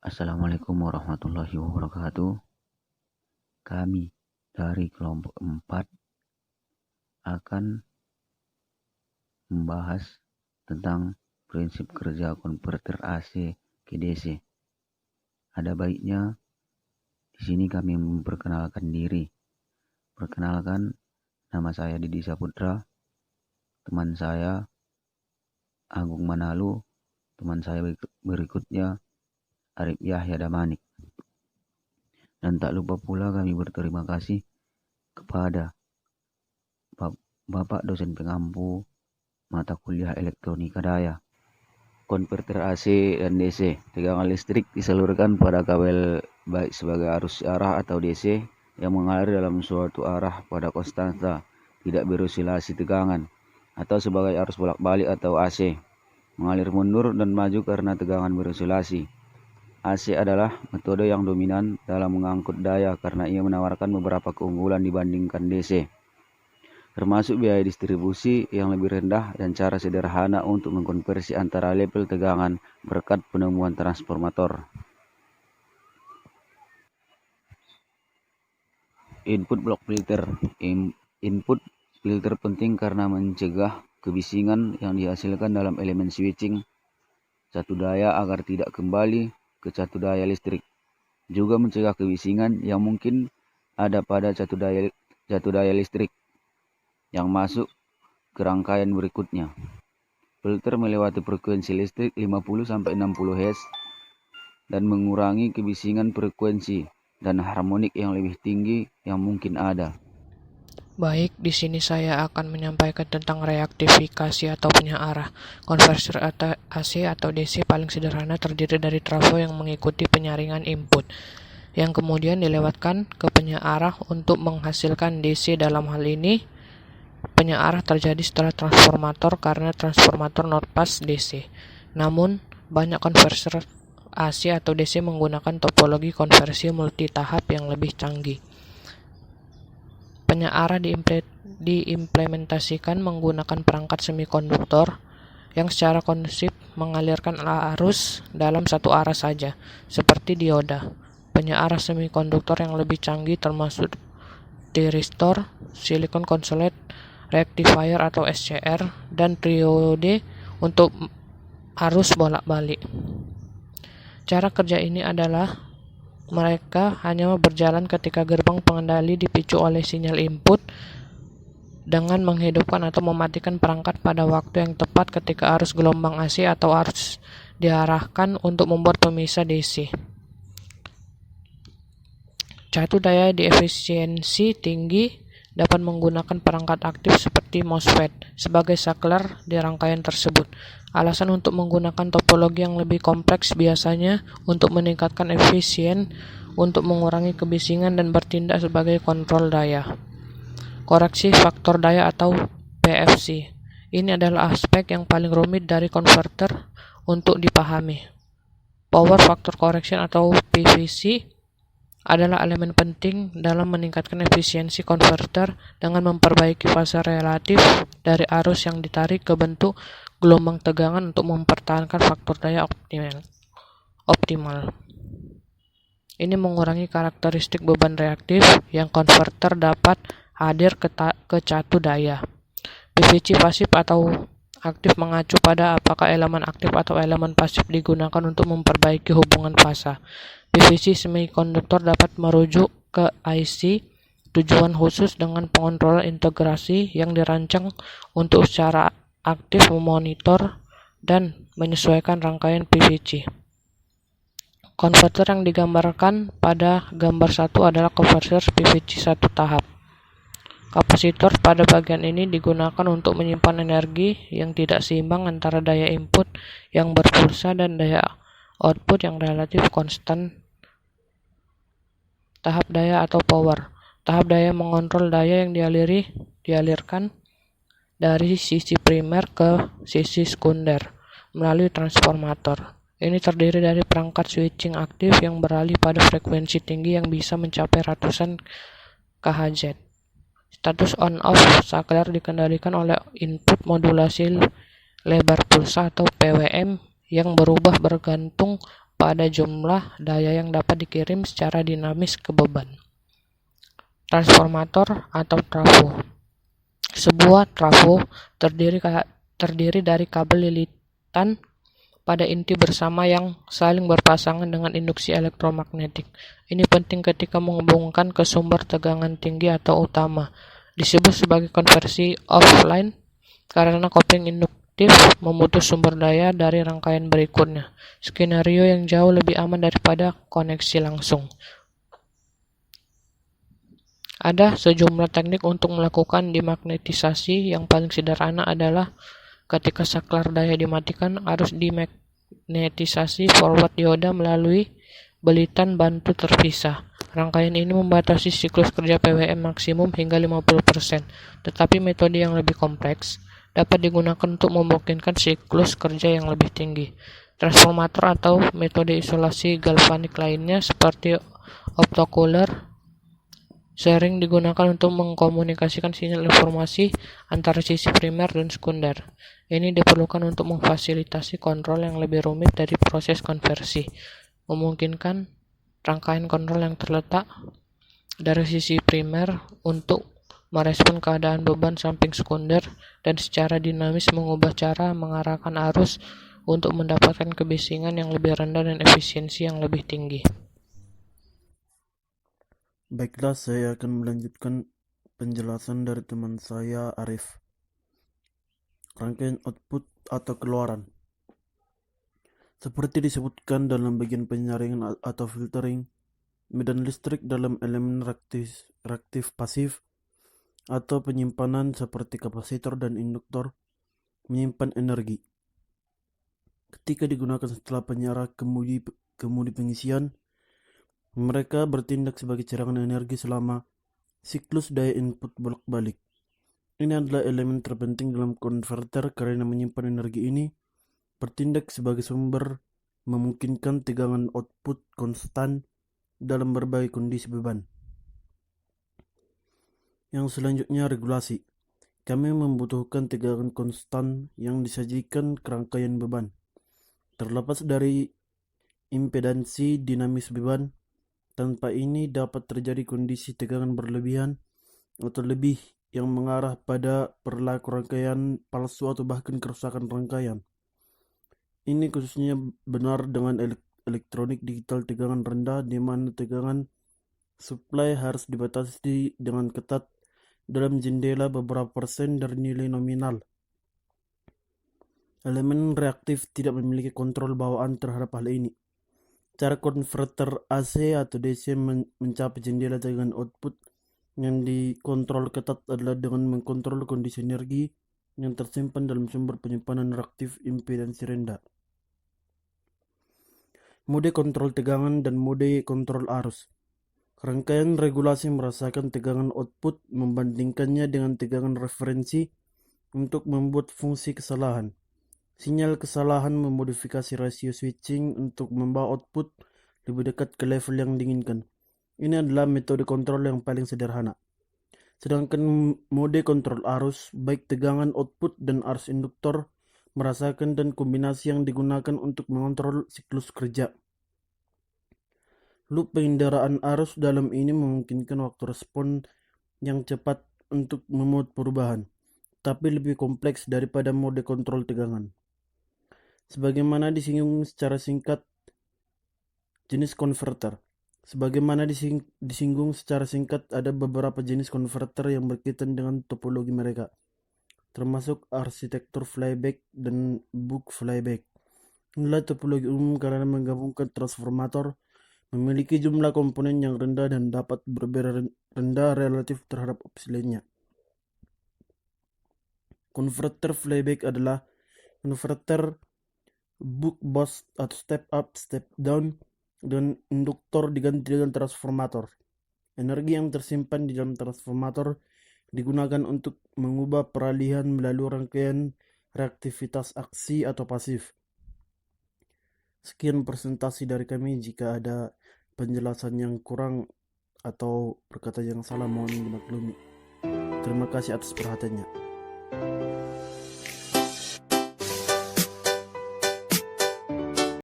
Assalamualaikum warahmatullahi wabarakatuh. Kami dari kelompok 4 akan membahas tentang prinsip kerja konverter AC ke DC. Ada baiknya di sini kami memperkenalkan diri. Perkenalkan, nama saya Didi Saputra, teman saya Agung Manalu, teman saya berikutnya Arif Yahya Damanik. Dan tak lupa pula kami berterima kasih kepada Bapak dosen pengampu mata kuliah elektronika daya. Konverter AC dan DC, tegangan listrik disalurkan pada kabel baik sebagai arus arah atau DC yang mengalir dalam suatu arah pada konstanta, tidak berosilasi tegangan, atau sebagai arus bolak-balik atau AC, mengalir mundur dan maju karena tegangan berosilasi. AC adalah metode yang dominan dalam mengangkut daya karena ia menawarkan beberapa keunggulan dibandingkan DC, termasuk biaya distribusi yang lebih rendah dan cara sederhana untuk mengkonversi antara level tegangan berkat penemuan transformator. Input block filter. Input filter penting karena mencegah kebisingan yang dihasilkan dalam elemen switching satu daya agar tidak kembali ke satu daya listrik. Juga mencegah kebisingan yang mungkin ada pada satu daya listrik yang masuk ke rangkaian berikutnya. Filter melewati frekuensi listrik 50-60 Hz dan mengurangi kebisingan frekuensi dan harmonik yang lebih tinggi yang mungkin ada. Baik, di sini saya akan menyampaikan tentang reaktifikasi atau penyearah. Konverter AC atau DC paling sederhana terdiri dari trafo yang mengikuti penyaringan input, yang kemudian dilewatkan ke penyearah untuk menghasilkan DC. Dalam hal ini, penyearah terjadi setelah transformator karena transformator not pass DC. Namun, banyak konverter AC atau DC menggunakan topologi konversi multitahap yang lebih canggih. Penyearah diimplementasikan menggunakan perangkat semikonduktor yang secara kondusif mengalirkan arus dalam satu arah saja, seperti dioda. Penyearah semikonduktor yang lebih canggih termasuk thyristor, silicon consolate rectifier atau SCR, dan triode untuk arus bolak-balik. Cara kerja ini adalah mereka hanya berjalan ketika gerbang pengendali dipicu oleh sinyal input dengan menghidupkan atau mematikan perangkat pada waktu yang tepat ketika arus gelombang AC atau arus diarahkan untuk membuat pemisah DC. Catu daya di efisiensi tinggi dapat menggunakan perangkat aktif seperti MOSFET sebagai saklar di rangkaian tersebut. Alasan untuk menggunakan topologi yang lebih kompleks biasanya untuk meningkatkan efisien, untuk mengurangi kebisingan dan bertindak sebagai kontrol daya. Koreksi faktor daya atau PFC. Ini adalah aspek yang paling rumit dari konverter untuk dipahami. Power Factor Correction atau PVC adalah elemen penting dalam meningkatkan efisiensi konverter dengan memperbaiki fase relatif dari arus yang ditarik ke bentuk gelombang tegangan untuk mempertahankan faktor daya optimal. Ini mengurangi karakteristik beban reaktif yang konverter dapat hadir ke catu daya. PVC pasif atau aktif mengacu pada apakah elemen aktif atau elemen pasif digunakan untuk memperbaiki hubungan fasa. PVC semikonduktor dapat merujuk ke IC tujuan khusus dengan pengontrol integrasi yang dirancang untuk secara aktif memonitor dan menyesuaikan rangkaian PVC. Konverter yang digambarkan pada gambar 1 adalah konverter PVC satu tahap. Kapasitor pada bagian ini digunakan untuk menyimpan energi yang tidak seimbang antara daya input yang berpulsa dan daya output yang relatif konstan. Tahap daya atau power. Tahap daya mengontrol daya yang dialirkan dari sisi primer ke sisi sekunder melalui transformator. Ini terdiri dari perangkat switching aktif yang beralih pada frekuensi tinggi yang bisa mencapai ratusan kHz. Status on-off saklar dikendalikan oleh input modulasi lebar pulsa atau PWM yang berubah bergantung pada jumlah daya yang dapat dikirim secara dinamis ke beban. Transformator atau trafo. Sebuah trafo terdiri dari kabel lilitan pada inti bersama yang saling berpasangan dengan induksi elektromagnetik. Ini penting ketika menghubungkan ke sumber tegangan tinggi atau utama. Disebut sebagai konversi offline karena kopling induktif memutus sumber daya dari rangkaian berikutnya. Skenario yang jauh lebih aman daripada koneksi langsung. Ada sejumlah teknik untuk melakukan demagnetisasi. Yang paling sederhana adalah ketika saklar daya dimatikan, arus dimagnetisasi forward dioda melalui belitan bantu terpisah. Rangkaian ini membatasi siklus kerja PWM maksimum hingga 50%, tetapi metode yang lebih kompleks dapat digunakan untuk memungkinkan siklus kerja yang lebih tinggi. Transformator atau metode isolasi galvanik lainnya seperti optocooler sering digunakan untuk mengkomunikasikan sinyal informasi antara sisi primer dan sekunder. Ini diperlukan untuk memfasilitasi kontrol yang lebih rumit dari proses konversi, memungkinkan rangkaian kontrol yang terletak dari sisi primer untuk merespon keadaan beban samping sekunder dan secara dinamis mengubah cara mengarahkan arus untuk mendapatkan kebisingan yang lebih rendah dan efisiensi yang lebih tinggi. Baiklah, saya akan melanjutkan penjelasan dari teman saya, Arif. Rangkaian output atau keluaran. Seperti disebutkan dalam bagian penyaringan atau filtering, medan listrik dalam elemen reaktif pasif atau penyimpanan seperti kapasitor dan induktor menyimpan energi. Ketika digunakan setelah penyarah kemudi pengisian, mereka bertindak sebagai cadangan energi selama siklus daya input bolak-balik. Ini adalah elemen terpenting dalam konverter karena menyimpan energi ini bertindak sebagai sumber memungkinkan tegangan output konstan dalam berbagai kondisi beban. Yang selanjutnya regulasi. Kami membutuhkan tegangan konstan yang disajikan ke rangkaian beban. Terlepas dari impedansi dinamis beban, tanpa ini dapat terjadi kondisi tegangan berlebihan atau lebih yang mengarah pada perilaku rangkaian palsu atau bahkan kerusakan rangkaian. Ini khususnya benar dengan elektronik digital tegangan rendah, di mana tegangan supply harus dibatasi dengan ketat dalam jendela beberapa persen dari nilai nominal. Elemen reaktif tidak memiliki kontrol bawaan terhadap hal ini. Cara konverter AC atau DC mencapai jendela tegangan output yang dikontrol ketat adalah dengan mengkontrol kondisi energi yang tersimpan dalam sumber penyimpanan reaktif impedansi rendah. Mode kontrol tegangan dan mode kontrol arus. Rangkaian regulasi merasakan tegangan output membandingkannya dengan tegangan referensi untuk membuat fungsi kesalahan. Sinyal kesalahan memodifikasi rasio switching untuk membawa output lebih dekat ke level yang diinginkan. Ini adalah metode kontrol yang paling sederhana. Sedangkan mode kontrol arus, baik tegangan output dan arus induktor, merasakan dan kombinasi yang digunakan untuk mengontrol siklus kerja. Loop pengendaraan arus dalam ini memungkinkan waktu respon yang cepat untuk memuat perubahan, tapi lebih kompleks daripada mode kontrol tegangan. Sebagaimana disinggung secara singkat jenis konverter. Sebagaimana disinggung secara singkat, ada beberapa jenis konverter yang berkaitan dengan topologi mereka, termasuk arsitektur flyback dan buck flyback. Inilah topologi umum karena menggabungkan transformator memiliki jumlah komponen yang rendah dan dapat berbeda rendah relatif terhadap opsi lainnya. Konverter flyback adalah konverter buck boost atau step up, step down, dan induktor diganti dengan transformator. Energi yang tersimpan di dalam transformator digunakan untuk mengubah peralihan melalui rangkaian reaktivitas aksi atau pasif. Sekian presentasi dari kami. Jika ada penjelasan yang kurang atau perkataan yang salah, mohon dimaklumi. Terima kasih atas perhatiannya.